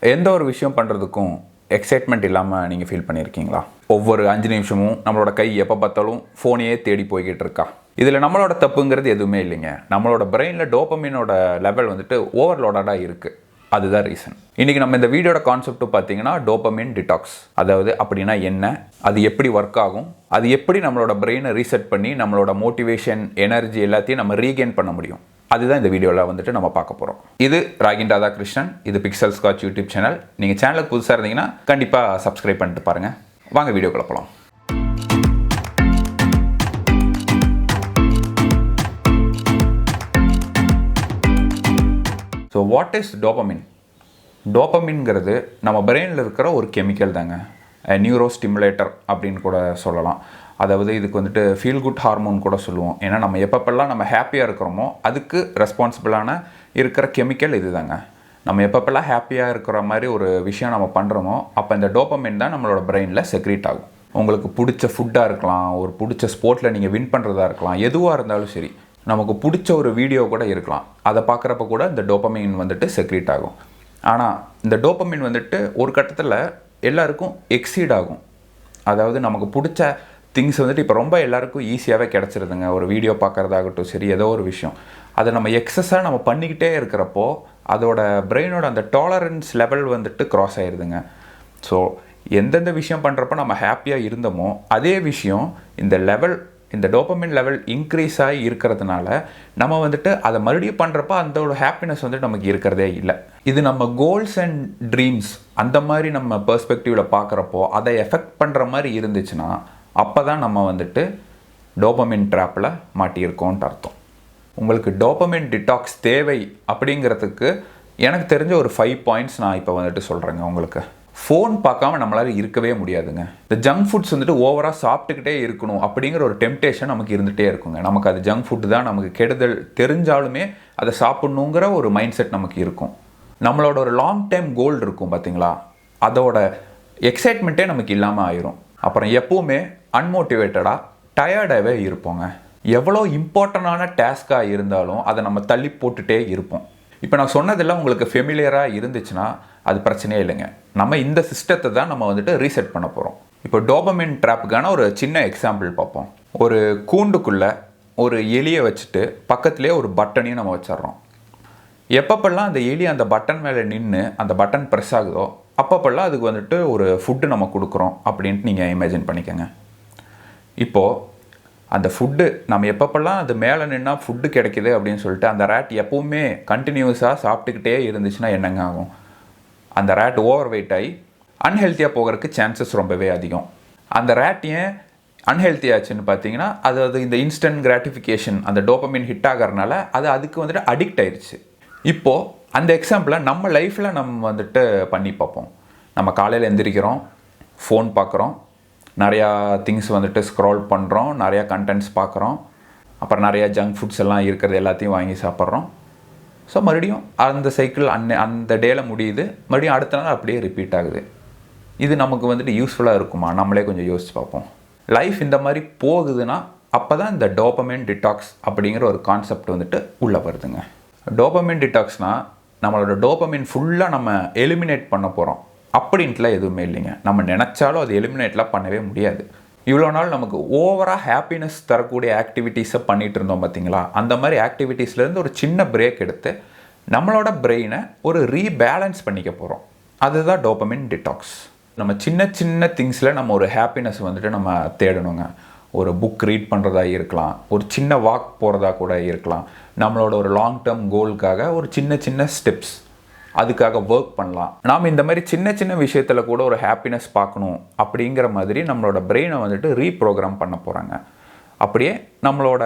எந்த ஒரு விஷயம் பண்ணுறதுக்கும் எக்ஸைட்மெண்ட் இல்லாமல் நீங்கள் ஃபீல் பண்ணியிருக்கீங்களா? ஒவ்வொரு 5 நிமிஷமும் நம்மளோட கை எப்போ பார்த்தாலும் ஃபோனையே தேடி போய்கிட்டு இருக்கா? இதில் நம்மளோட தப்புங்கிறது எதுவுமே இல்லைங்க. நம்மளோட பிரெயினில் டோபமினோட லெவல் வந்துட்டு ஓவர்லோடடாக இருக்குது. அதுதான் ரீசன். இன்றைக்கி நம்ம இந்த வீடியோட கான்செப்ட் பார்த்தீங்கன்னா டோபமைன் டிடாக்ஸ். அதாவது அப்படின்னா என்ன, அது எப்படி ஒர்க் ஆகும், அது எப்படி நம்மளோட பிரெயினை ரீசெட் பண்ணி நம்மளோட மோட்டிவேஷன், எனர்ஜி எல்லாத்தையும் நம்ம ரீகெயின் பண்ண முடியும், அதுதான் இந்த வீடியோவில் வந்துட்டு நம்ம பார்க்க போகிறோம். இது ராகின் ராதாகிருஷ்ணன், இது pixelScotch யூடியூப் சேனல். நீங்கள் சேனலுக்கு புதுசாக இருந்தீங்கன்னா கண்டிப்பாக சப்ஸ்கிரைப் பண்ணிட்டு பாருங்கள். வாங்க வீடியோக்குள்ள போகலாம். So what is dopamine? டோபமின்ங்கிறது நம்ம பிரெயினில் இருக்கிற ஒரு கெமிக்கல் தாங்க. நியூரோ ஸ்டிமுலேட்டர் அப்படின்னு கூட சொல்லலாம். அதாவது இதுக்கு வந்துட்டு ஃபீல் குட் ஹார்மோன் கூட சொல்லுவோம். ஏன்னா நம்ம எப்பப்பெல்லாம் நம்ம ஹாப்பியாக இருக்கிறோமோ அதுக்கு ரெஸ்பான்சிபிளான இருக்கிற கெமிக்கல் இது தாங்க. நம்ம எப்பப்பெல்லாம் ஹாப்பியாக இருக்கிற மாதிரி ஒரு விஷயம் நம்ம பண்ணுறோமோ அப்போ இந்த டோபமின் தான் நம்மளோட பிரெயினில் செக்ரீட் ஆகும். உங்களுக்கு பிடிச்ச ஃபுட்டாக இருக்கலாம், ஒரு பிடிச்ச ஸ்போர்ட்டில் நீங்கள் வின் பண்ணுறதா இருக்கலாம், எதுவாக இருந்தாலும் சரி, நமக்கு பிடிச்ச ஒரு வீடியோ கூட இருக்கலாம், அதை பார்க்குறப்ப கூட இந்த டோபமைன் வந்துட்டு செக்ரீட் ஆகும். ஆனால் இந்த டோபமைன் வந்துட்டு ஒரு கட்டத்தில் எல்லாருக்கும் எக்ஸீட் ஆகும். அதாவது நமக்கு பிடிச்ச திங்ஸ் வந்துட்டு இப்போ ரொம்ப எல்லாருக்கும் ஈஸியாகவே கிடச்சிருதுங்க. ஒரு வீடியோ பார்க்குறதாகட்டும் சரி, ஏதோ ஒரு விஷயம் அதை நம்ம எக்ஸஸாக நம்ம பண்ணிக்கிட்டே இருக்கிறப்போ அதோட பிரெயினோட அந்த டாலரன்ஸ் லெவல் வந்துட்டு க்ராஸ் ஆகிடுதுங்க. ஸோ எந்தெந்த விஷயம் பண்ணுறப்போ நம்ம ஹாப்பியாக இருந்தோமோ அதே விஷயம் இந்த டோபமைன் லெவல் இன்க்ரீஸ் ஆகி இருக்கிறதுனால நம்ம வந்துட்டு அதை மறுபடியும் பண்ணுறப்ப அந்த ஒரு ஹாப்பினஸ் வந்துட்டு நமக்கு இருக்கிறதே இல்லை. இது நம்ம கோல்ஸ் அண்ட் ட்ரீம்ஸ் அந்த மாதிரி நம்ம பெர்ஸ்பெக்டிவில் பார்க்குறப்போ அதை எஃபெக்ட் பண்ணுற மாதிரி இருந்துச்சுன்னா அப்போ தான் நம்ம வந்துட்டு டோபமைன் ட்ராப்பில் மாட்டியிருக்கோன்ட்டு அர்த்தம். உங்களுக்கு டோபமைன் டிடாக்ஸ் தேவை அப்படிங்கிறதுக்கு எனக்கு தெரிஞ்ச ஒரு 5 பாயிண்ட்ஸ் நான் இப்போ வந்துட்டு சொல்கிறேங்க. உங்களுக்கு ஃபோன் பார்க்காம நம்மளால் இருக்கவே முடியாதுங்க. இந்த ஜங்க் ஃபுட்ஸ் வந்துட்டு ஓவராக சாப்பிட்டுக்கிட்டே இருக்கணும் அப்படிங்கிற ஒரு டெம்டேஷன் நமக்கு இருந்துகிட்டே இருக்குங்க. நமக்கு அது ஜங்க் ஃபுட்டு தான் நமக்கு கெடுதல் தெரிஞ்சாலுமே அதை சாப்பிட்ணுங்கிற ஒரு மைண்ட் செட் நமக்கு இருக்கும். நம்மளோட ஒரு லாங் டைம் கோல் இருக்கும் பார்த்தீங்களா, அதோட எக்ஸைட்மெண்ட்டே நமக்கு இல்லாமல் ஆயிரும். அப்புறம் எப்போவுமே அன்மோட்டிவேட்டடாக டயர்டாகவே இருப்போங்க. எவ்வளோ இம்பார்ட்டண்டான டாஸ்காக இருந்தாலும் அதை நம்ம தள்ளி போட்டுகிட்டே இருப்போம். இப்போ நான் சொன்னதெல்லாம் உங்களுக்கு ஃபெமிலியராக இருந்துச்சுன்னா அது பிரச்சனையே இல்லைங்க. நம்ம இந்த சிஸ்டத்தை தான் நம்ம வந்துட்டு ரீசெட் பண்ண போகிறோம். இப்போ டோபமைன் ட்ராப்புக்கான ஒரு சின்ன எக்ஸாம்பிள் பார்ப்போம். ஒரு கூண்டுக்குள்ளே ஒரு எலியை வச்சுட்டு பக்கத்துலேயே ஒரு பட்டனையும் நம்ம வச்சிட்றோம். எப்பப்பெல்லாம் அந்த எலி அந்த பட்டன் மேலே நின்று அந்த பட்டன் ப்ரெஸ் ஆகுதோ அப்பப்பெல்லாம் அதுக்கு வந்துட்டு ஒரு ஃபுட்டு நம்ம கொடுக்குறோம் அப்படின்ட்டு நீங்கள் இமேஜின் பண்ணிக்கோங்க. இப்போது அந்த ஃபுட்டு நம்ம எப்பப்பெல்லாம் அது மேலே நின்னா ஃபுட்டு கிடைக்கிது அப்படின்னு சொல்லிட்டு அந்த ரேட் எப்போவுமே கண்டினியூஸாக சாப்பிட்டுக்கிட்டே இருந்துச்சுன்னா என்னங்க ஆகும்? அந்த ரேட் ஓவர் வெயிட் ஆகி அன்ஹெல்த்தியாக போகிறதுக்கு சான்சஸ் ரொம்பவே அதிகம். அந்த ரேட் ஏன் அன்ஹெல்த்தி ஆச்சுன்னு பார்த்தீங்கன்னா அது இந்த இன்ஸ்டன்ட் கிராட்டிஃபிகேஷன் அந்த டோபமைன் ஹிட் ஆகிறதுனால அதுக்கு வந்துட்டு அடிக்ட் ஆயிடுச்சு. இப்போது அந்த எக்ஸாம்பிளை நம்ம லைஃப்பில் நம்ம வந்துட்டு பண்ணி பார்ப்போம். நம்ம காலையில் எந்திரிக்கிறோம், ஃபோன் பார்க்குறோம், நிறையா திங்ஸ் வந்துட்டு ஸ்க்ரால் பண்ணுறோம், நிறையா கண்டென்ட்ஸ் பார்க்குறோம், அப்புறம் நிறையா ஜங்க் ஃபுட்ஸ் எல்லாம் இருக்கிறது எல்லாத்தையும் வாங்கி சாப்பிட்றோம். ஸோ மறுபடியும் அந்த சைக்கிள் அந்த டேயில் முடியுது, மறுபடியும் அடுத்த நாள் அப்படியே ரிப்பீட் ஆகுது. இது நமக்கு வந்துட்டு யூஸ்ஃபுல்லாக இருக்குமா? நம்மளே கொஞ்சம் யோசிச்சு பார்ப்போம். லைஃப் இந்த மாதிரி போகுதுன்னா அப்போ தான் இந்த டோபமைன் டிடாக்ஸ் அப்படிங்கிற ஒரு கான்செப்ட் வந்துட்டு உள்ளே வருதுங்க. டோபமைன் டிடாக்ஸ்னால் நம்மளோட டோபமைன் ஃபுல்லாக நம்ம எலிமினேட் பண்ண போகிறோம் அப்படின்ட்டுலாம் எதுவுமே இல்லைங்க. நம்ம நினச்சாலும் அது எலிமினேட்லாம் பண்ணவே முடியாது. இவ்வளோ நாள் நமக்கு ஓவராக ஹாப்பினஸ் தரக்கூடிய ஆக்டிவிட்டீஸை பண்ணிகிட்டு இருந்தோம் பார்த்தீங்களா, அந்த மாதிரி ஆக்டிவிட்டீஸ்லேருந்து ஒரு சின்ன பிரேக் எடுத்து நம்மளோட பிரெயினை ஒரு ரீபேலன்ஸ் பண்ணிக்க போகிறோம். அதுதான் டோபமைன் டிடாக்ஸ். நம்ம சின்ன சின்ன திங்ஸில் நம்ம ஒரு ஹாப்பினஸ் வந்துட்டு நம்ம தேடணுங்க. ஒரு புக் ரீட் பண்ணுறதா இருக்கலாம், ஒரு சின்ன வாக் போகிறதா கூட இருக்கலாம், நம்மளோட ஒரு லாங் டேர்ம் கோலுக்காக ஒரு சின்ன சின்ன ஸ்டெப்ஸ் அதுக்காக ஒர்க் பண்ணலாம். நாம் இந்த மாதிரி சின்ன சின்ன விஷயத்தில் கூட ஒரு ஹாப்பினஸ் பார்க்கணும் அப்படிங்கிற மாதிரி நம்மளோட பிரெயினை வந்துட்டு ரீப்ரோக்ராம் பண்ண போகிறாங்க. அப்படியே நம்மளோட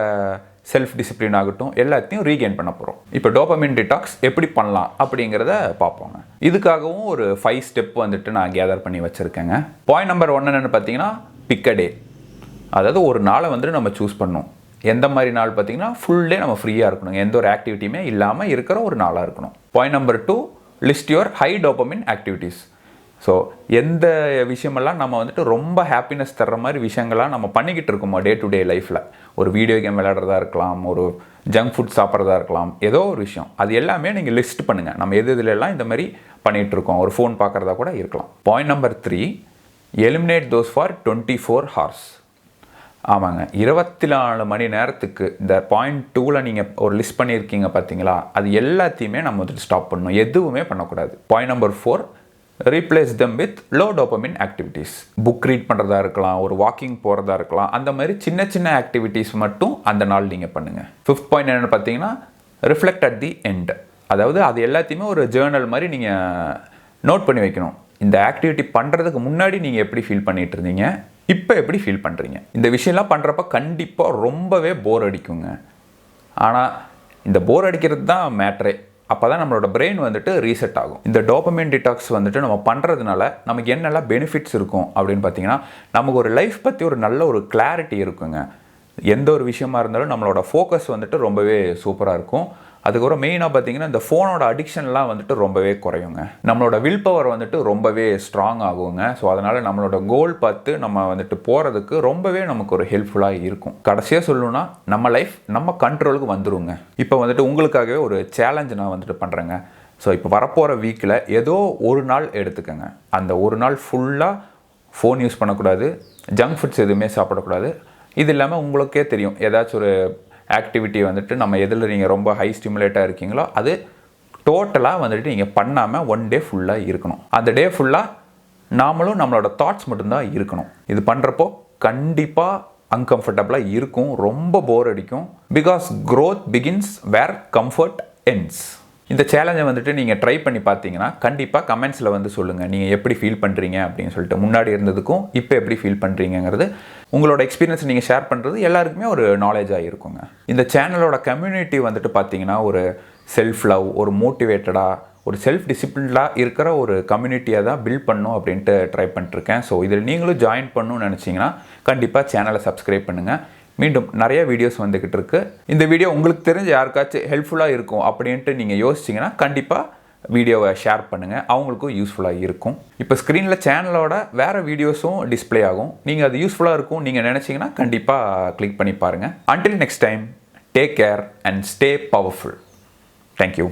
செல்ஃப் டிசிப்ளின் ஆகட்டும் எல்லாத்தையும் ரீகெயின் பண்ண போகிறோம். இப்போ டோபமைன் டிடாக்ஸ் எப்படி பண்ணலாம் அப்படிங்கிறத பார்ப்போங்க. இதுக்காகவும் ஒரு 5 ஸ்டெப் வந்துட்டு நான் கேதர் பண்ணி வச்சுருக்கேங்க. பாயிண்ட் நம்பர் 1 என்னென்னு பார்த்தீங்கன்னா பிக் அ டே. அதாவது ஒரு நாளை வந்துட்டு நம்ம சூஸ் பண்ணணும். எந்த மாதிரி நாள் பார்த்தீங்கன்னா ஃபுல் டே நம்ம ஃப்ரீயாக இருக்கணும், எந்த ஒரு ஆக்டிவிட்டியுமே இல்லாமல் இருக்கிற ஒரு நாளாக இருக்கணும். Point number 2, list your high dopamine activities. So எந்த விஷயமெல்லாம் நம்ம வந்துட்டு ரொம்ப ஹாப்பினஸ் தர்ற மாதிரி விஷயங்கள்லாம் நம்ம பண்ணிக்கிட்டு இருக்கோமோ டே டு டே லைஃப்பில், ஒரு வீடியோ கேம் விளையாடுறதா இருக்கலாம், ஒரு ஜங்க் ஃபுட் சாப்பிட்றதா இருக்கலாம், ஏதோ ஒரு விஷயம், அது எல்லாமே நீங்கள் லிஸ்ட் பண்ணுங்கள். நம்ம எதுலெல்லாம் இந்த மாதிரி பண்ணிகிட்ருக்கோம், ஒரு ஃபோன் பார்க்குறதா கூட இருக்கலாம். Point number 3, eliminate those for 24 hours. ஆமாங்க, 24 மணி நேரத்துக்கு இந்த பாயிண்ட் 2ல் நீங்கள் ஒரு லிஸ்ட் பண்ணியிருக்கீங்க பார்த்தீங்களா, அது எல்லாத்தையுமே நம்ம வந்துட்டு ஸ்டாப் பண்ணணும், எதுவுமே பண்ணக்கூடாது. Point number 4, replace them with low dopamine activities. Book read பண்ணுறதா இருக்கலாம், ஒரு வாக்கிங் போகிறதா இருக்கலாம், அந்த மாதிரி சின்ன சின்ன ஆக்டிவிட்டீஸ் மட்டும் அந்த நாள் நீங்கள் பண்ணுங்கள். 5th பாயிண்ட் என்னென்னு பார்த்தீங்கன்னா, ரிஃப்ளெக்ட் அட் தி எண்ட். அதாவது அது எல்லாத்தையுமே ஒரு ஜேர்னல் மாதிரி நீங்கள் நோட் பண்ணி வைக்கணும். இந்த ஆக்டிவிட்டி பண்ணுறதுக்கு முன்னாடி நீங்கள் எப்படி ஃபீல் பண்ணிகிட்டு இருந்தீங்க, இப்போ எப்படி ஃபீல் பண்ணுறீங்க. இந்த விஷயம்லாம் பண்ணுறப்ப கண்டிப்பாக ரொம்பவே போர் அடிக்குங்க. ஆனால் இந்த போர் அடிக்கிறது தான் மேட்ரே. அப்போ தான் நம்மளோட பிரெயின் வந்துட்டு ரீசெட் ஆகும். இந்த டோபமைன் டிடாக்ஸ் வந்துட்டு நம்ம பண்ணுறதுனால நமக்கு என்னெல்லாம் பெனிஃபிட்ஸ் இருக்கும் அப்படின்னு பார்த்தீங்கன்னா, நமக்கு ஒரு லைஃப் பற்றி ஒரு நல்ல ஒரு கிளாரிட்டி இருக்குங்க. எந்த ஒரு விஷயமா இருந்தாலும் நம்மளோட ஃபோக்கஸ் வந்துட்டு ரொம்பவே சூப்பராக இருக்கும். அதுக்கப்புறம் மெயினாக பார்த்தீங்கன்னா, இந்த ஃபோனோட அடிக்ஷன்லாம் வந்துட்டு ரொம்பவே குறையுங்க. நம்மளோட வில் பவர் வந்துட்டு ரொம்பவே ஸ்ட்ராங் ஆகுங்க. ஸோ அதனால் நம்மளோட கோல் பார்த்து நம்ம வந்துட்டு போகிறதுக்கு ரொம்பவே நமக்கு ஒரு ஹெல்ப்ஃபுல்லாக இருக்கும். கடைசியாக சொல்லணும்னா, நம்ம லைஃப் நம்ம கண்ட்ரோலுக்கு வந்துருங்க. இப்போ வந்துட்டு உங்களுக்காகவே ஒரு சேலஞ்ச் நான் வந்துட்டு பண்ணுறேங்க. ஸோ இப்போ வரப்போகிற வீக்கில் ஏதோ ஒரு நாள் எடுத்துக்கோங்க. அந்த ஒரு நாள் ஃபுல்லாக ஃபோன் யூஸ் பண்ணக்கூடாது, ஜங்க் ஃபுட்ஸ் எதுவுமே சாப்பிடக்கூடாது. இது இல்லாமல் உங்களுக்கே தெரியும், ஏதாச்சும் ஒரு ஆக்டிவிட்டி வந்துட்டு நம்ம எதில் நீங்கள் ரொம்ப ஹை ஸ்டிமுலேட்டாக இருக்கீங்களோ அது டோட்டலாக வந்துட்டு நீங்கள் பண்ணாமல் ஒன் டே ஃபுல்லாக இருக்கணும். அந்த டே ஃபுல்லாக நாமளும் நம்மளோட தாட்ஸ் மட்டும்தான் இருக்கணும். இது பண்ணுறப்போ கண்டிப்பாக அன்கம்ஃபர்டபுளாக இருக்கும், ரொம்ப போர் அடிக்கும். Because growth begins where comfort ends. இந்த சேலஞ்சை வந்துட்டு நீங்கள் ட்ரை பண்ணி பார்த்தீங்கன்னா கண்டிப்பாக கமெண்ட்ஸில் வந்து சொல்லுங்கள், நீங்கள் எப்படி ஃபீல் பண்ணுறீங்க அப்படின்னு சொல்லிட்டு. முன்னாடி இருந்ததுக்கும் இப்போ எப்படி ஃபீல் பண்ணுறீங்கிறது, உங்களோட எக்ஸ்பீரியன்ஸ் நீங்கள் ஷேர் பண்ணுறது எல்லாருக்குமே ஒரு நாலேஜாக இருக்குங்க. இந்த சேனலோட கம்யூனிட்டி வந்துட்டு பார்த்தீங்கன்னா ஒரு செல்ஃப் லவ், ஒரு மோட்டிவேட்டடாக, ஒரு செல்ஃப் டிசிப்ளின்டாக இருக்கிற ஒரு கம்யூனிட்டியாக தான் பில்ட் பண்ணணும் அப்படின்ட்டு ட்ரை பண்ணிட்டுருக்கேன். ஸோ இதில் நீங்களும் ஜாயின் பண்ணணும்னு நினச்சிங்கன்னா கண்டிப்பாக சேனலை சப்ஸ்கிரைப் பண்ணுங்கள். மீண்டும் நிறைய வீடியோஸ் வந்துக்கிட்டு இருக்கு. இந்த வீடியோ உங்களுக்கு தெரிஞ்ச யாருக்காச்சும் ஹெல்ப்ஃபுல்லாக இருக்கும் அப்படின்ட்டு நீங்கள் யோசிச்சிங்கன்னா கண்டிப்பாக வீடியோவை ஷேர் பண்ணுங்கள், அவங்களுக்கும் யூஸ்ஃபுல்லாக இருக்கும். இப்போ ஸ்க்ரீனில் சேனலோட வேறு வீடியோஸும் டிஸ்பிளே ஆகும். நீங்கள் அது யூஸ்ஃபுல்லாக இருக்கும் நீங்கள் நினச்சிங்கன்னா கண்டிப்பாக கிளிக் பண்ணி பாருங்கள். Until next time, take care and stay powerful. Thank you.